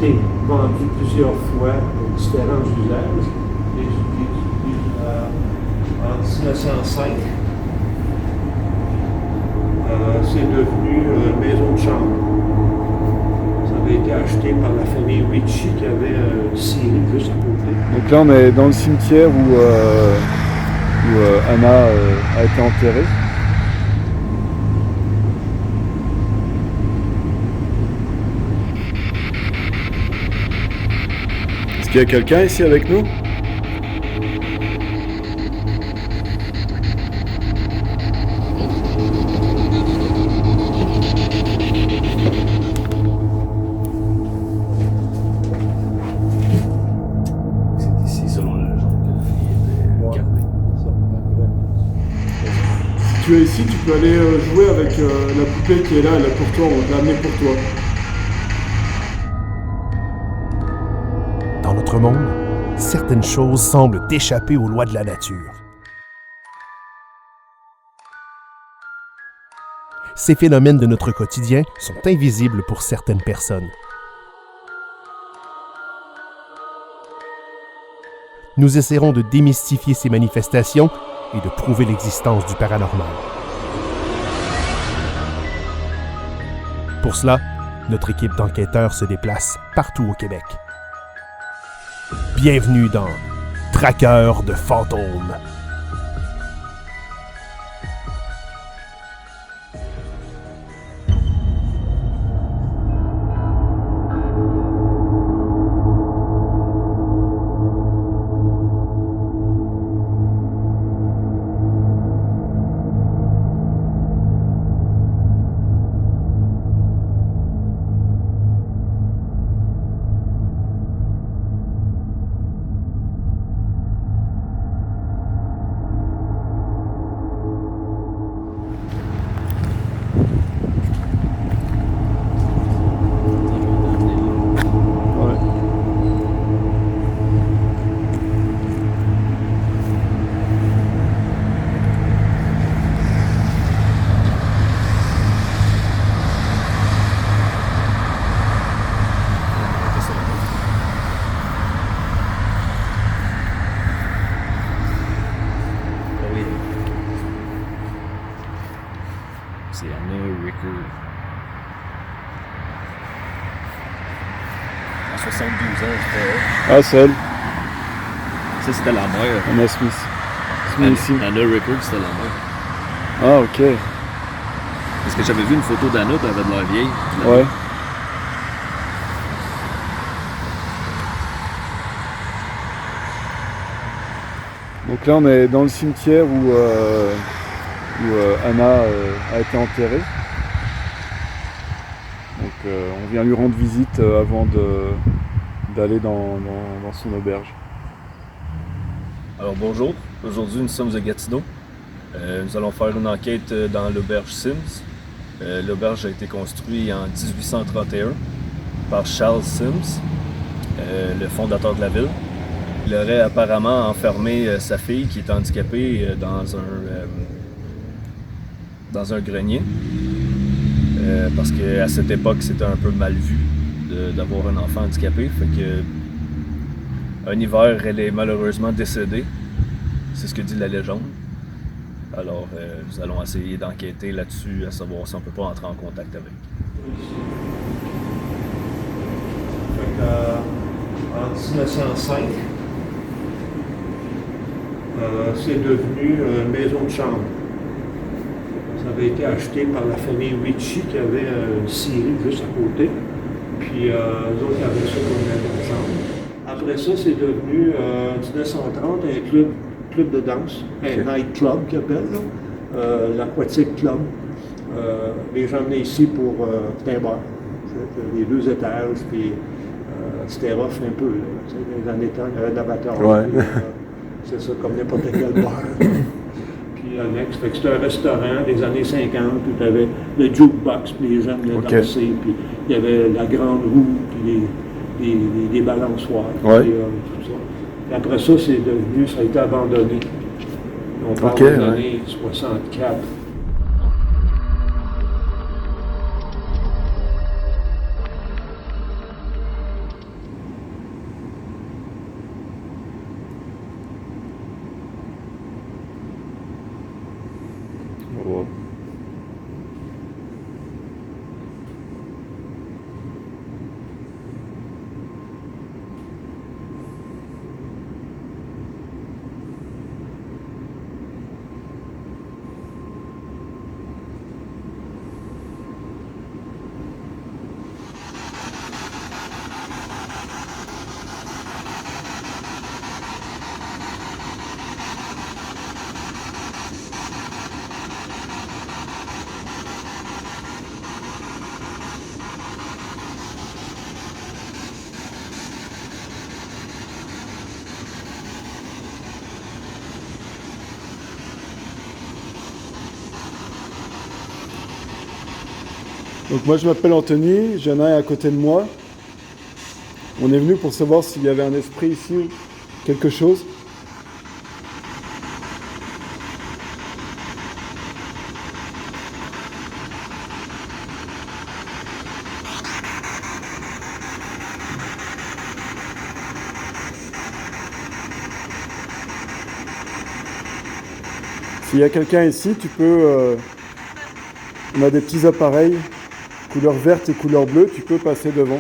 été vendu plusieurs fois pour différents usages. En 1905, c'est devenu une maison de chambre. Ça avait été acheté par la famille Ritchie qui avait une scierie juste à côté. Donc là, on est dans le cimetière où Anna a été enterrée. Est-ce qu'il y a quelqu'un ici avec nous? Si tu es ici, tu peux aller jouer avec la poupée qui est là, elle est pour toi, on l'a amenée pour toi. Dans notre monde, certaines choses semblent échapper aux lois de la nature. Ces phénomènes de notre quotidien sont invisibles pour certaines personnes. Nous essaierons de démystifier ces manifestations et de prouver l'existence du paranormal. Pour cela, notre équipe d'enquêteurs se déplace partout au Québec. Bienvenue dans Traqueurs de fantômes. C'est Anna Ricker. À 72 ans, c'était elle. Ah, c'est elle, Ça, c'était la mère. Anna Smith. Smith ici. Anna Ricker, c'était la mère. Ah, ok. Parce que j'avais vu une photo d'Anna, tu avais de l'air vieille. Tu l'avais Ouais. vu? Donc là, on est dans le cimetière où Anna a été enterrée. Donc on vient lui rendre visite avant d'aller dans son auberge. Alors bonjour, aujourd'hui nous sommes à Gatineau. Nous allons faire une enquête dans l'auberge Sims. L'auberge a été construite en 1831 par Charles Sims, le fondateur de la ville. Il aurait apparemment enfermé sa fille qui est handicapée dans un grenier. Parce qu'à cette époque, c'était un peu mal vu d'avoir un enfant handicapé. Fait que, un hiver, elle est malheureusement décédée. C'est ce que dit la légende. Alors, nous allons essayer d'enquêter là-dessus, à savoir si on peut pas entrer en contact avec. Fait que, en 1905, c'est devenu une maison de chambre. Ça avait été acheté par la famille Ritchie qui avait une scierie juste à côté. Puis eux autres avaient ça comme maison de chambre. Après ça, c'est devenu en 1930 un club de danse, un night club qu'ils appellent, l'Aquatic Club. Les gens venaient ici pour un bar. Les 2 étages, puis c'était rough un peu. Là, les années 30, il y avait de la bataille. Ouais. C'est ça, comme n'importe quel bar. Puis annexe, fait que c'était un restaurant des années 50, puis tu avais le jukebox, puis les gens venaient danser, puis il y avait la grande roue, puis les balançoires, Ouais. puis, tout ça. Et après ça, ça a été abandonné. On parle Ok, des ouais. années 64. Wow. Donc moi je m'appelle Anthony, j'en ai un à côté de moi. On est venu pour savoir s'il y avait un esprit ici ou quelque chose. S'il y a quelqu'un ici, tu peux... on a des petits appareils, couleur verte et couleur bleue, tu peux passer devant.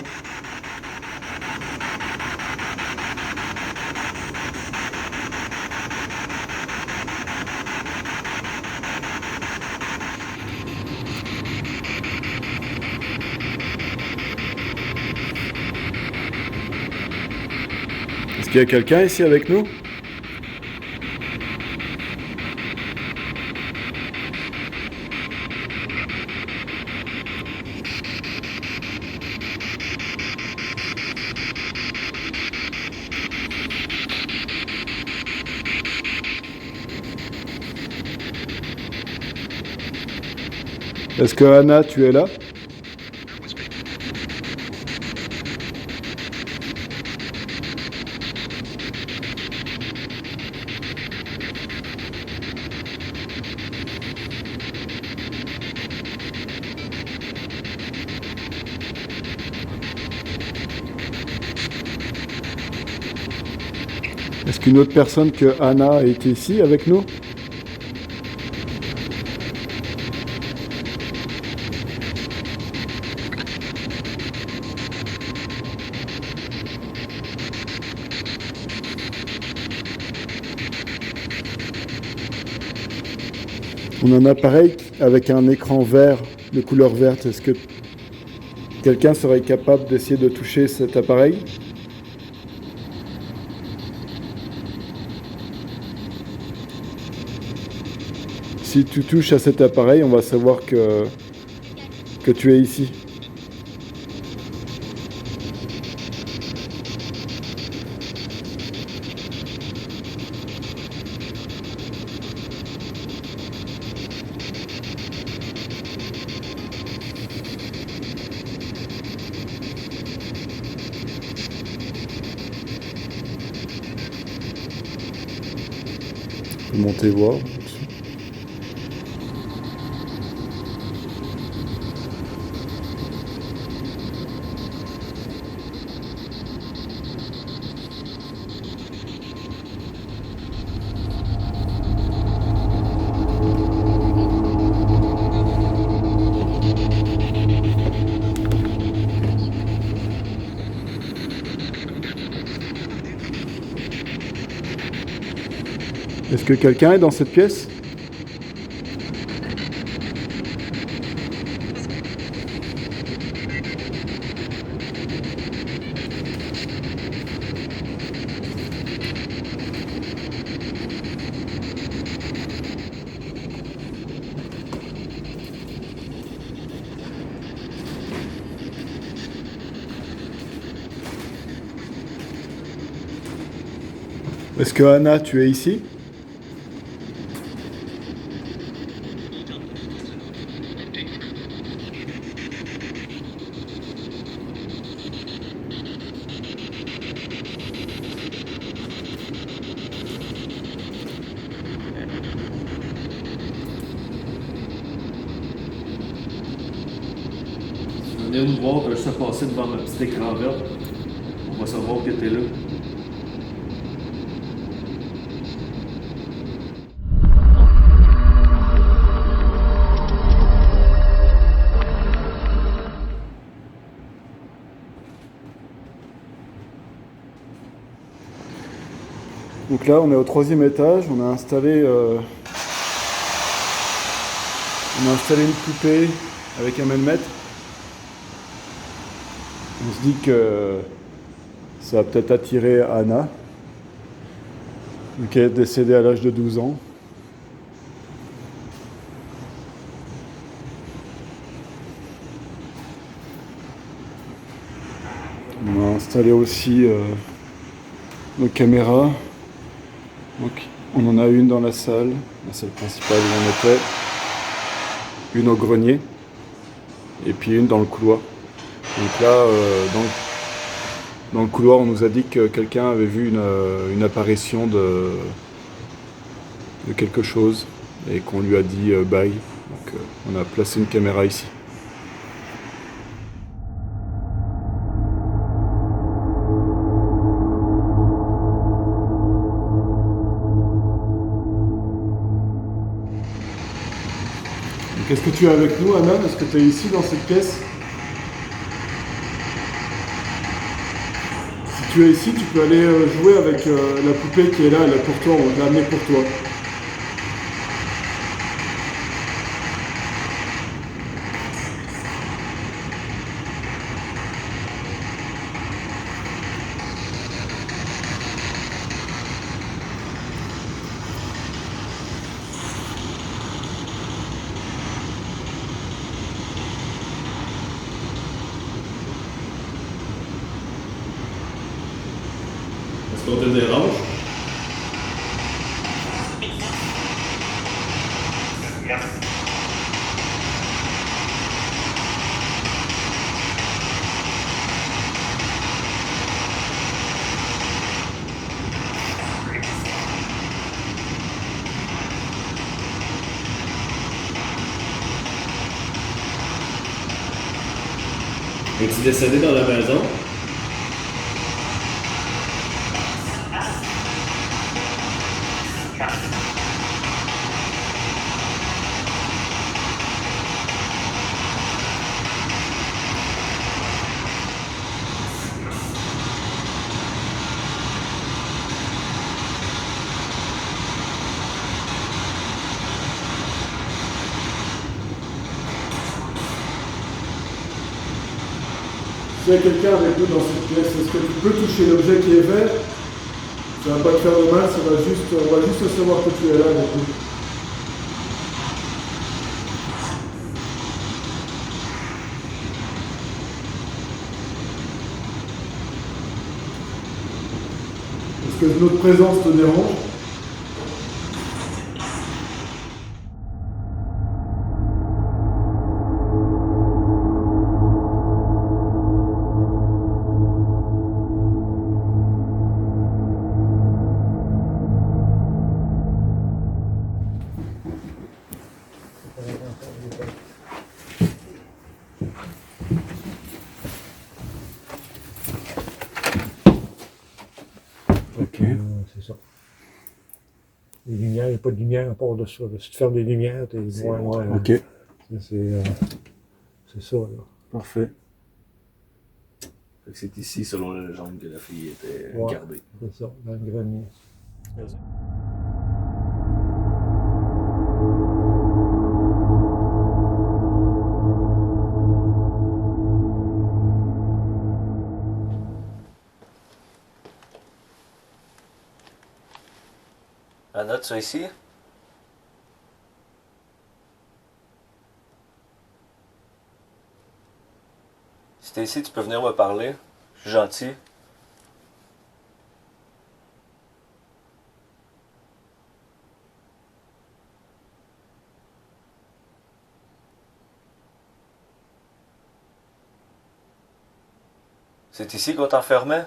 Est-ce qu'il y a quelqu'un ici avec nous ? Est-ce que Anna, tu es là ? Est-ce qu'une autre personne que Anna a été ici avec nous ? On a un appareil avec un écran vert, de couleur verte. Est-ce que quelqu'un serait capable d'essayer de toucher cet appareil ? Si tu touches à cet appareil, on va savoir que tu es ici. Je vais monter voir. Est-ce que quelqu'un est dans cette pièce ? Est-ce que Anna, tu es ici ? Venez nous voir, juste à passer devant ma petite écran vert. On va savoir que t'es là. Donc là, on est au 3e étage, on a installé une poupée avec un manomètre. On se dit que ça va peut-être attirer Anna, qui est décédée à l'âge de 12 ans. On a installé aussi nos caméras. Donc, on en a une dans la salle principale où on était, une au grenier, et puis une dans le couloir. Donc là, dans le couloir, on nous a dit que quelqu'un avait vu une apparition de quelque chose et qu'on lui a dit bye. Donc on a placé une caméra ici. Qu'est-ce que tu as avec nous, Anna? Est-ce que tu es ici dans cette pièce? Si tu es ici, tu peux aller jouer avec la poupée qui est là, elle est pour toi, on l'a amenée pour toi. Est-ce qu'on te dérange? Es-tu décédé dans la maison? S'il y a quelqu'un avec nous dans cette pièce, est-ce que tu peux toucher l'objet qui est vert? Ça va pas te faire de mal, on va juste savoir que tu es là avec nous. Est-ce que notre présence te dérange? Ok. C'est ça. Les lumières, il n'y a pas de lumière à part de ça. Là. Si tu fermes les lumières, t'es loin. Ok. C'est ça, là. Parfait. C'est ici, selon la légende, que la fille était gardée. C'est ça, dans le grenier. Merci. Anna, tu es ici? Si t'es ici, tu peux venir me parler. Je suis gentil. C'est ici qu'on t'enfermait?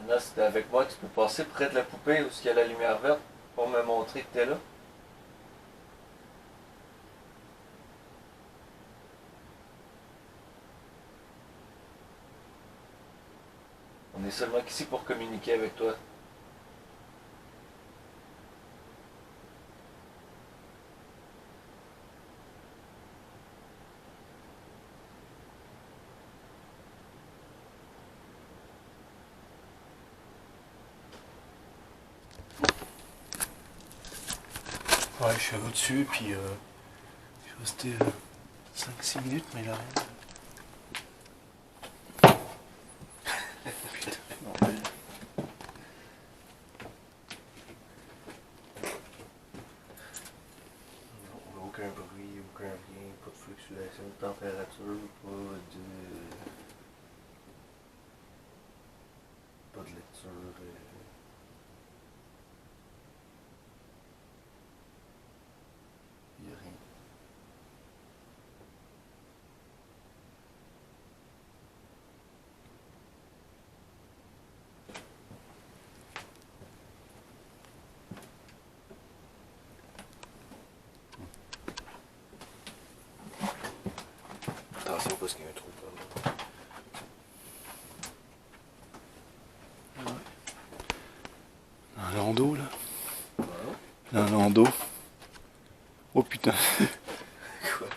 Là, si t'es avec moi, tu peux passer près de la poupée où il y a la lumière verte pour me montrer que t'es là. On est seulement ici pour communiquer avec toi. Ouais, je suis au-dessus, puis je suis resté 5-6 minutes, mais là. Putain, bordel. Aucun bruit, aucun rien, pas de fluctuation de température, pas de lecture. Il n'y a rien. Attention parce qu'il y a un trou là. Un landau, là. Là, un landau. Oh putain. Quoi?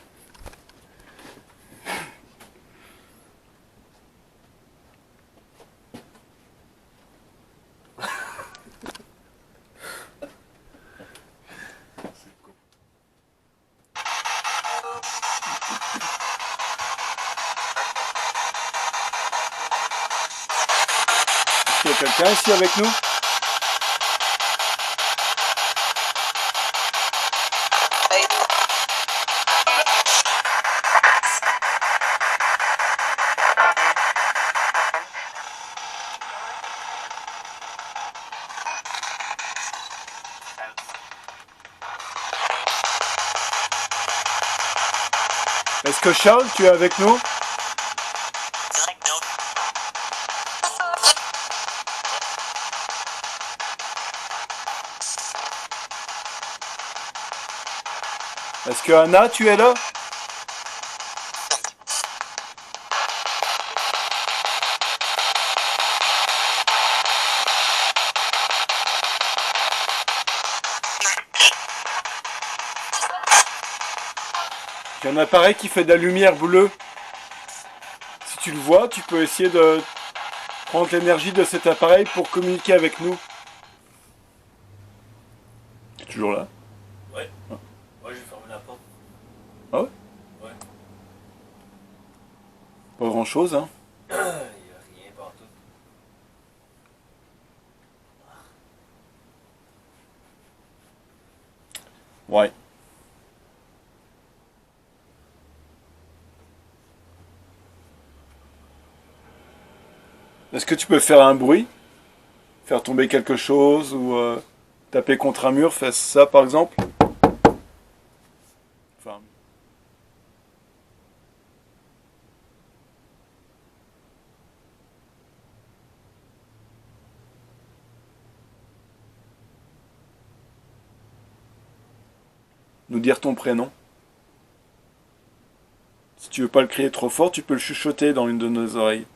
Est-ce qu'il y a quelqu'un ici avec nous? Est-ce que Charles, tu es avec nous? Est-ce que Anna, tu es là? Il y a un appareil qui fait de la lumière bleue. Si tu le vois, tu peux essayer de prendre l'énergie de cet appareil pour communiquer avec nous. Tu es toujours là? Ouais. Ouais, j'ai fermé la porte. Ah ouais? Ouais. Pas grand chose, hein. Il n'y a rien partout. Ouais. Est-ce que tu peux faire un bruit? Faire tomber quelque chose ou taper contre un mur? Fais ça par exemple? Enfin. Nous dire ton prénom. Si tu veux pas le crier trop fort, tu peux le chuchoter dans une de nos oreilles.